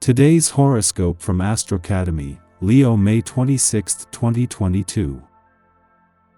Today's horoscope from Astrocademy, Leo May 26, 2022.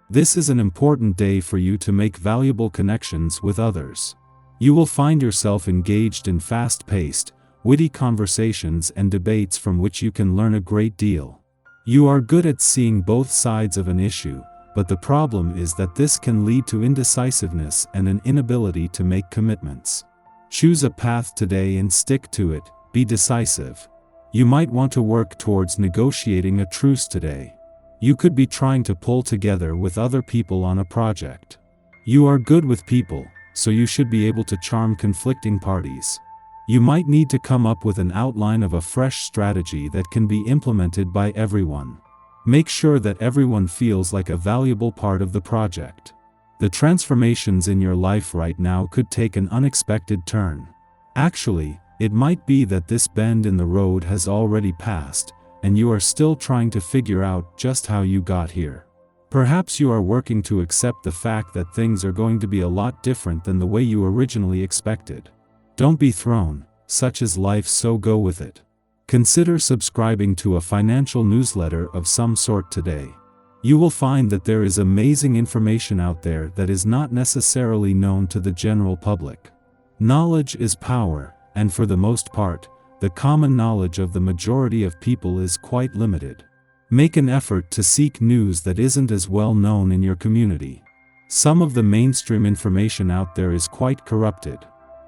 This is an important day for you to make valuable connections with others. You will find yourself engaged in fast-paced, witty conversations and debates from which you can learn a great deal. You are good at seeing both sides of an issue, but the problem is that this can lead to indecisiveness and an inability to make commitments. Choose a path today and stick to it. Be decisive. You might want to work towards negotiating a truce today. You could be trying to pull together with other people on a project. You are good with people, so you should be able to charm conflicting parties. You might need to come up with an outline of a fresh strategy that can be implemented by everyone. Make sure that everyone feels like a valuable part of the project. The transformations in your life right now could take an unexpected turn. Actually, it might be that this bend in the road has already passed, and you are still trying to figure out just how you got here. Perhaps you are working to accept the fact that things are going to be a lot different than the way you originally expected. Don't be thrown, such is life, so go with it. Consider subscribing to a financial newsletter of some sort today. You will find that there is amazing information out there that is not necessarily known to the general public. Knowledge is power. And for the most part, the common knowledge of the majority of people is quite limited. Make an effort to seek news that isn't as well known in your community. Some of the mainstream information out there is quite corrupted.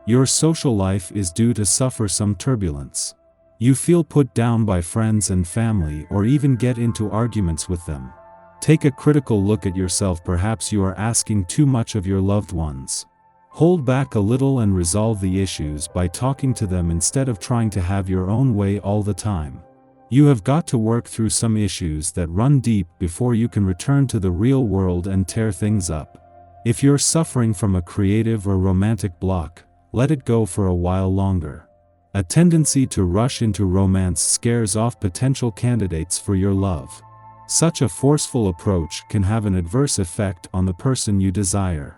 Your social life is due to suffer some turbulence. You feel put down by friends and family, or even get into arguments with them. Take a critical look at yourself. Perhaps you are asking too much of your loved ones. Hold back a little and resolve the issues by talking to them instead of trying to have your own way all the time. You have got to work through some issues that run deep before you can return to the real world and tear things up. If you're suffering from a creative or romantic block, let it go for a while longer. A tendency to rush into romance scares off potential candidates for your love. Such a forceful approach can have an adverse effect on the person you desire.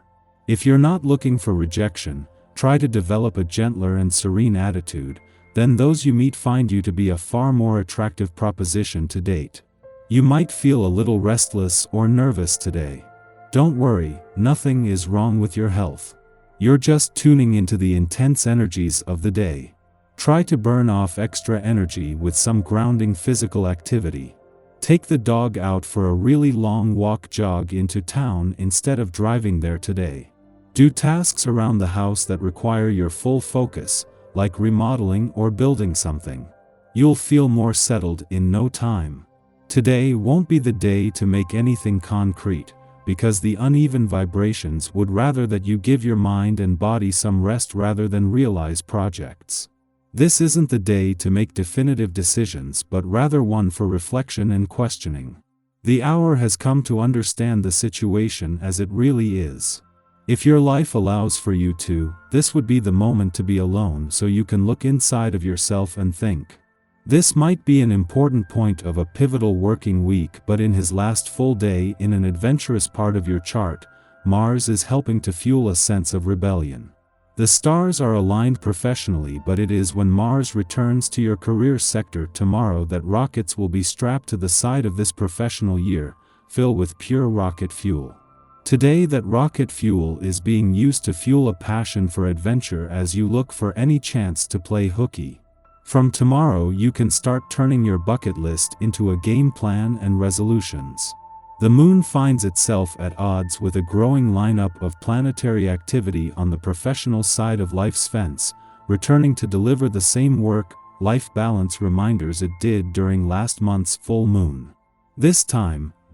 If you're not looking for rejection, try to develop a gentler and serene attitude, then those you meet find you to be a far more attractive proposition to date. You might feel a little restless or nervous today. Don't worry, nothing is wrong with your health. You're just tuning into the intense energies of the day. Try to burn off extra energy with some grounding physical activity. Take the dog out for a really long walk, jog into town instead of driving there today. Do tasks around the house that require your full focus, like remodeling or building something. You'll feel more settled in no time. Today won't be the day to make anything concrete, because the uneven vibrations would rather that you give your mind and body some rest rather than realize projects. This isn't the day to make definitive decisions, but rather one for reflection and questioning. The hour has come to understand the situation as it really is. If your life allows for you to, this would be the moment to be alone so you can look inside of yourself and think. This might be an important point of a pivotal working week, but in his last full day in an adventurous part of your chart, Mars is helping to fuel a sense of rebellion. The stars are aligned professionally, but it is when Mars returns to your career sector tomorrow that rockets will be strapped to the side of this professional year, filled with pure rocket fuel. Today that rocket fuel is being used to fuel a passion for adventure as you look for any chance to play hooky. From tomorrow you can start turning your bucket list into a game plan and resolutions. The moon finds itself at odds with a growing lineup of planetary activity on the professional side of life's fence, returning to deliver the same work-life balance reminders it did during last month's full moon.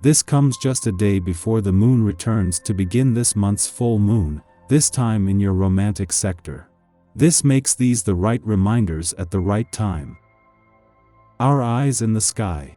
This comes just a day before the moon returns to begin this month's full moon, this time in your romantic sector. This makes these the right reminders at the right time. Our eyes in the sky.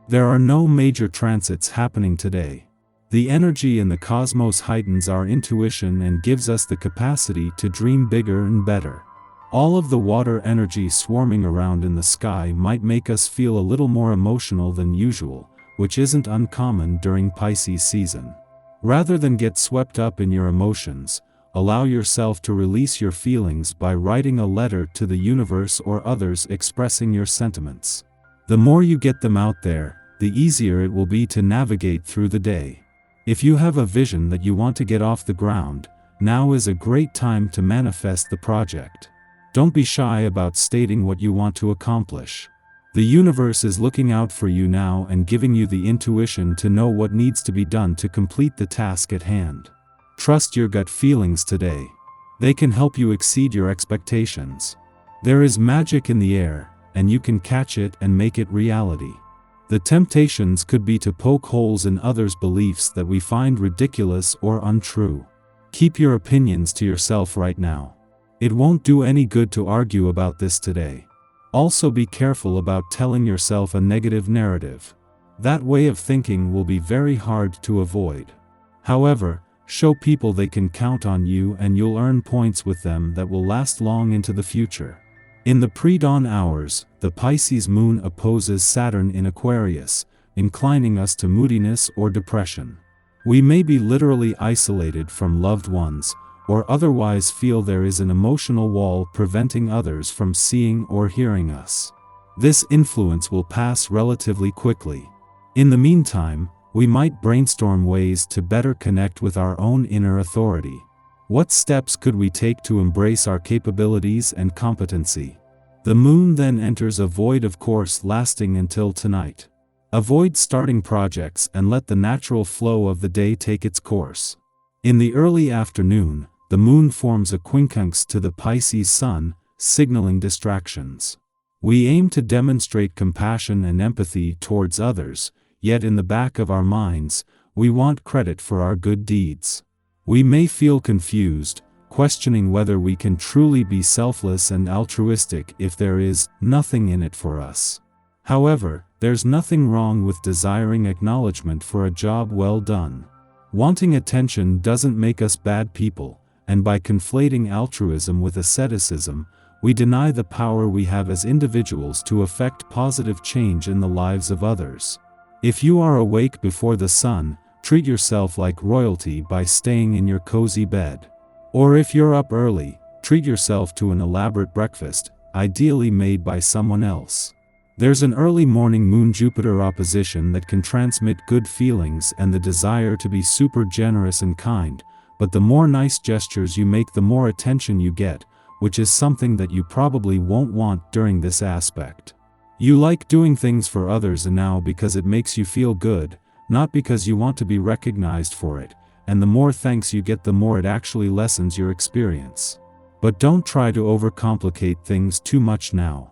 There are no major transits happening today. The energy in the cosmos heightens our intuition and gives us the capacity to dream bigger and better. All of the water energy swarming around in the sky might make us feel a little more emotional than usual, which isn't uncommon during Pisces season. Rather than get swept up in your emotions, allow yourself to release your feelings by writing a letter to the universe or others expressing your sentiments. The more you get them out there, the easier it will be to navigate through the day. If you have a vision that you want to get off the ground, now is a great time to manifest the project. Don't be shy about stating what you want to accomplish. The universe is looking out for you now and giving you the intuition to know what needs to be done to complete the task at hand. Trust your gut feelings today. They can help you exceed your expectations. There is magic in the air, and you can catch it and make it reality. The temptations could be to poke holes in others' beliefs that we find ridiculous or untrue. Keep your opinions to yourself right now. It won't do any good to argue about this today. Also be careful about telling yourself a negative narrative. That way of thinking will be very hard to avoid. However, show people they can count on you and you'll earn points with them that will last long into the future. In the pre-dawn hours, the Pisces moon opposes Saturn in Aquarius, inclining us to moodiness or depression. We may be literally isolated from loved ones, or otherwise feel there is an emotional wall preventing others from seeing or hearing us. This influence will pass relatively quickly. In the meantime, we might brainstorm ways to better connect with our own inner authority. What steps could we take to embrace our capabilities and competency? The moon then enters a void of course lasting until tonight. Avoid starting projects and let the natural flow of the day take its course. In the early afternoon, the moon forms a quincunx to the Pisces sun, signaling distractions. We aim to demonstrate compassion and empathy towards others, yet in the back of our minds, we want credit for our good deeds. We may feel confused, questioning whether we can truly be selfless and altruistic if there is nothing in it for us. However, there's nothing wrong with desiring acknowledgement for a job well done. Wanting attention doesn't make us bad people, and by conflating altruism with asceticism, we deny the power we have as individuals to effect positive change in the lives of others. If you are awake before the sun, treat yourself like royalty by staying in your cozy bed. Or if you're up early, treat yourself to an elaborate breakfast, ideally made by someone else. There's an early morning Moon-Jupiter opposition that can transmit good feelings and the desire to be super generous and kind, but the more nice gestures you make, the more attention you get, which is something that you probably won't want during this aspect. You like doing things for others now because it makes you feel good, not because you want to be recognized for it, and the more thanks you get, the more it actually lessens your experience. But don't try to overcomplicate things too much now.